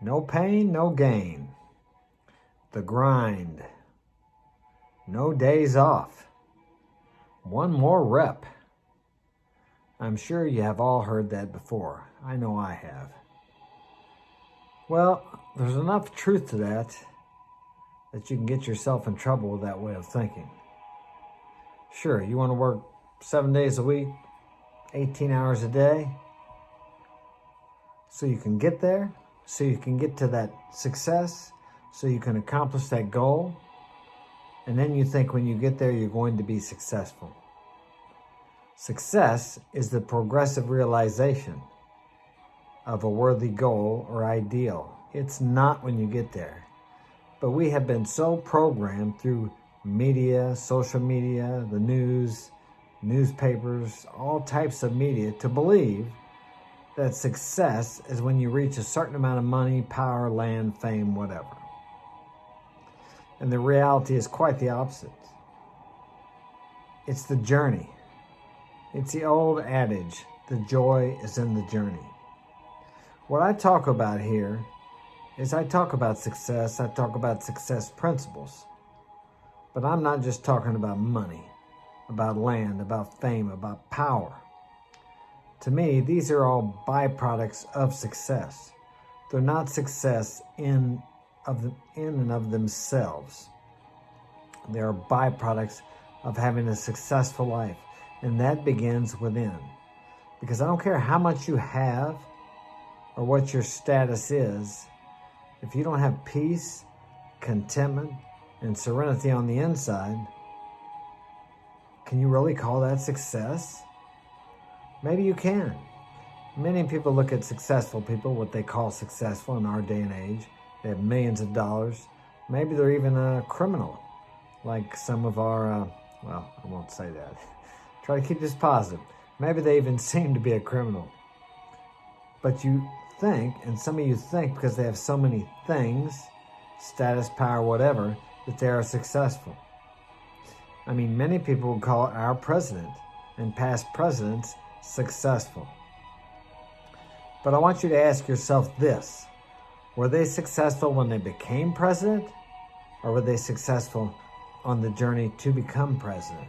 No pain, no gain. The grind. No days off. One more rep. I'm sure you have all heard that before. I know I have. Well, there's enough truth to that you can get yourself in trouble with that way of thinking. Sure, you want to work 7 days a week, 18 hours a day, so you can get there, so you can get to that success, so you can accomplish that goal, and then you think when you get there you're going to be successful. Success is the progressive realization of a worthy goal or ideal. It's not when you get there. But we have been so programmed through media, social media, the news, newspapers, all types of media to believe that success is when you reach a certain amount of money, power, land, fame, whatever. And the reality is quite the opposite. It's the journey. It's the old adage, the joy is in the journey. What I talk about here is I talk about success, I talk about success principles. But I'm not just talking about money, about land, about fame, about power. To me, these are all byproducts of success. They're not success in and of themselves. They are byproducts of having a successful life. And that begins within. Because I don't care how much you have or what your status is, if you don't have peace, contentment, and serenity on the inside, can you really call that success? Maybe you can. Many people look at successful people, what they call successful in our day and age. They have millions of dollars. Maybe they're even a criminal, like some of our, well, I won't say that. Try to keep this positive. Maybe they even seem to be a criminal. But you think, and some of you think because they have so many things, status, power, whatever, that they are successful. I mean, many people would call our president and past presidents successful. But I want you to ask yourself this. Were they successful when they became president? Or were they successful on the journey to become president?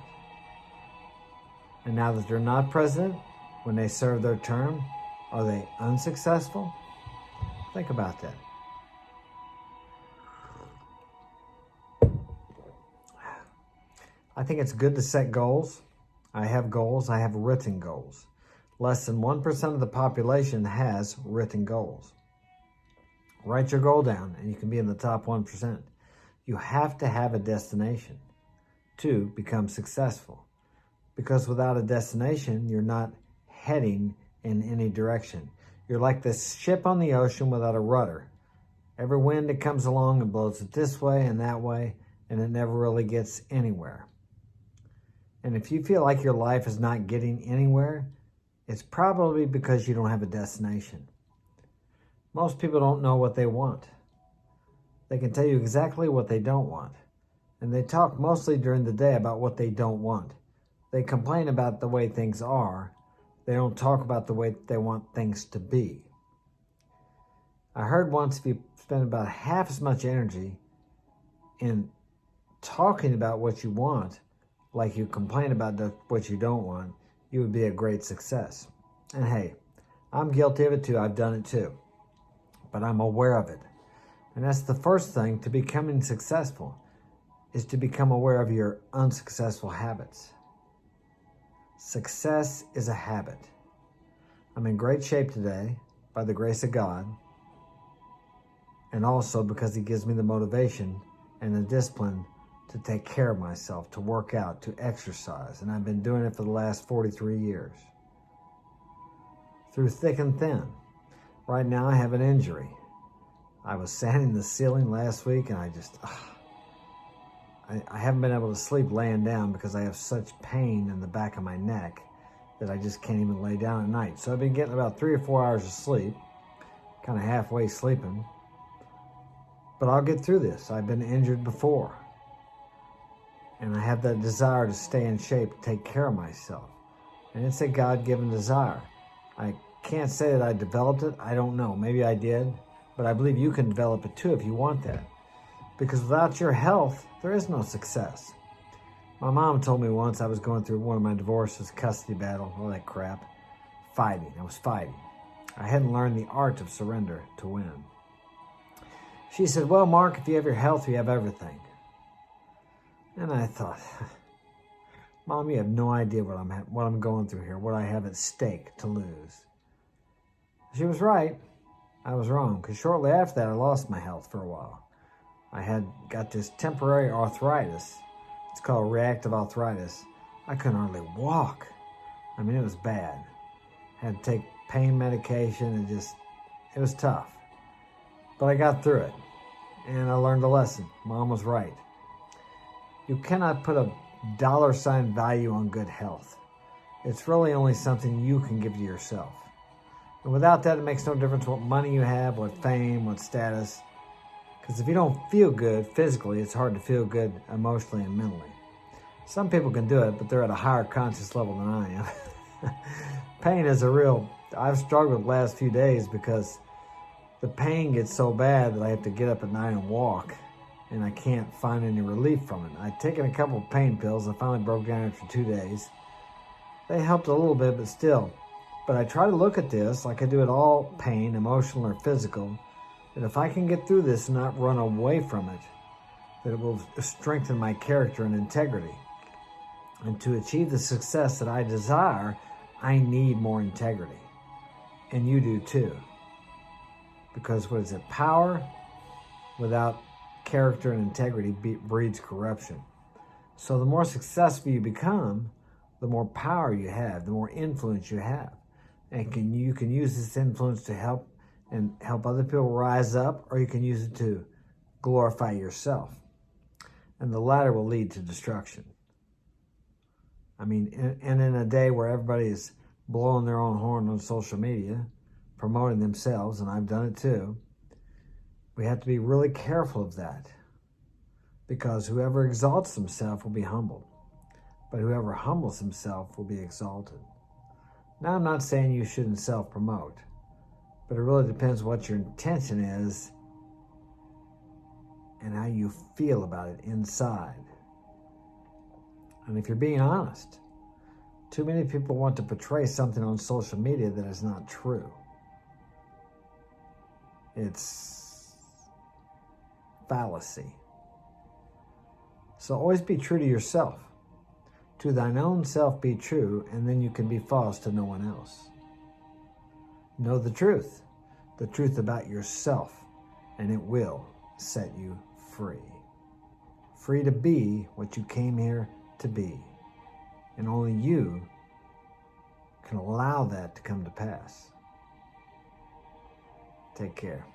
And now that they're not president, when they serve their term, are they unsuccessful? Think about that. I think it's good to set goals. I have goals. I have written goals. Less than 1% of the population has written goals. Write your goal down and you can be in the top 1%. You have to have a destination to become successful. Because without a destination, you're not heading in any direction. You're like this ship on the ocean without a rudder. Every wind that comes along, it blows it this way and that way, and it never really gets anywhere. And if you feel like your life is not getting anywhere, it's probably because you don't have a destination. Most people don't know what they want. They can tell you exactly what they don't want. And they talk mostly during the day about what they don't want. They complain about the way things are. They don't talk about the way they want things to be. I heard once if you spend about half as much energy in talking about what you want, like you complain about what you don't want, you would be a great success. And hey, I'm guilty of it too. I've done it too. But I'm aware of it. And that's the first thing to becoming successful, is to become aware of your unsuccessful habits. Success is a habit. I'm in great shape today by the grace of God, and also because He gives me the motivation and the discipline to take care of myself, to work out, to exercise. And I've been doing it for the last 43 years. Through thick and thin. Right now I have an injury. I was sanding the ceiling last week and I haven't been able to sleep laying down because I have such pain in the back of my neck that I just can't even lay down at night. So I've been getting about 3 or 4 hours of sleep, kind of halfway sleeping. But I'll get through this. I've been injured before. And I have that desire to stay in shape, to take care of myself. And it's a God-given desire. I can't say that I developed it. I don't know. Maybe I did. But I believe you can develop it too if you want that. Because without your health, there is no success. My mom told me once I was going through one of my divorces, custody battle, all that crap. I was fighting. I hadn't learned the art of surrender to win. She said, well, Mark, if you have your health, you have everything. And I thought, Mom, you have no idea what I'm going through here, what I have at stake to lose. She was right. I was wrong, because shortly after that, I lost my health for a while. I had got this temporary arthritis. It's called reactive arthritis. I couldn't hardly walk. I mean, it was bad. Had to take pain medication and it was tough. But I got through it, and I learned a lesson. Mom was right. You cannot put a dollar sign value on good health. It's really only something you can give to yourself. And without that, it makes no difference what money you have, what fame, what status. Because if you don't feel good physically, it's hard to feel good emotionally and mentally. Some people can do it, but they're at a higher conscious level than I am. Pain is I've struggled the last few days because the pain gets so bad that I have to get up at night and walk, and I can't find any relief from it. I'd taken a couple of pain pills. I finally broke down after 2 days. They helped a little bit, but still. But I try to look at this like I do at all pain, emotional or physical, that if I can get through this and not run away from it, that it will strengthen my character and integrity. And to achieve the success that I desire, I need more integrity. And you do too. Because what is it? Power without character and integrity breeds corruption. So the more successful you become, the more power you have, the more influence you have. And you can use this influence to help other people rise up, or you can use it to glorify yourself. And the latter will lead to destruction. I mean, and in a day where everybody is blowing their own horn on social media, promoting themselves, and I've done it too, we have to be really careful of that. Because whoever exalts himself will be humbled. But whoever humbles himself will be exalted. Now, I'm not saying you shouldn't self-promote, but it really depends what your intention is and how you feel about it inside. And if you're being honest, too many people want to portray something on social media that is not true. It's fallacy. So always be true to yourself. To thine own self be true, and then you can be false to no one else. Know the truth about yourself, and it will set you free. Free to be what you came here to be. And only you can allow that to come to pass. Take care.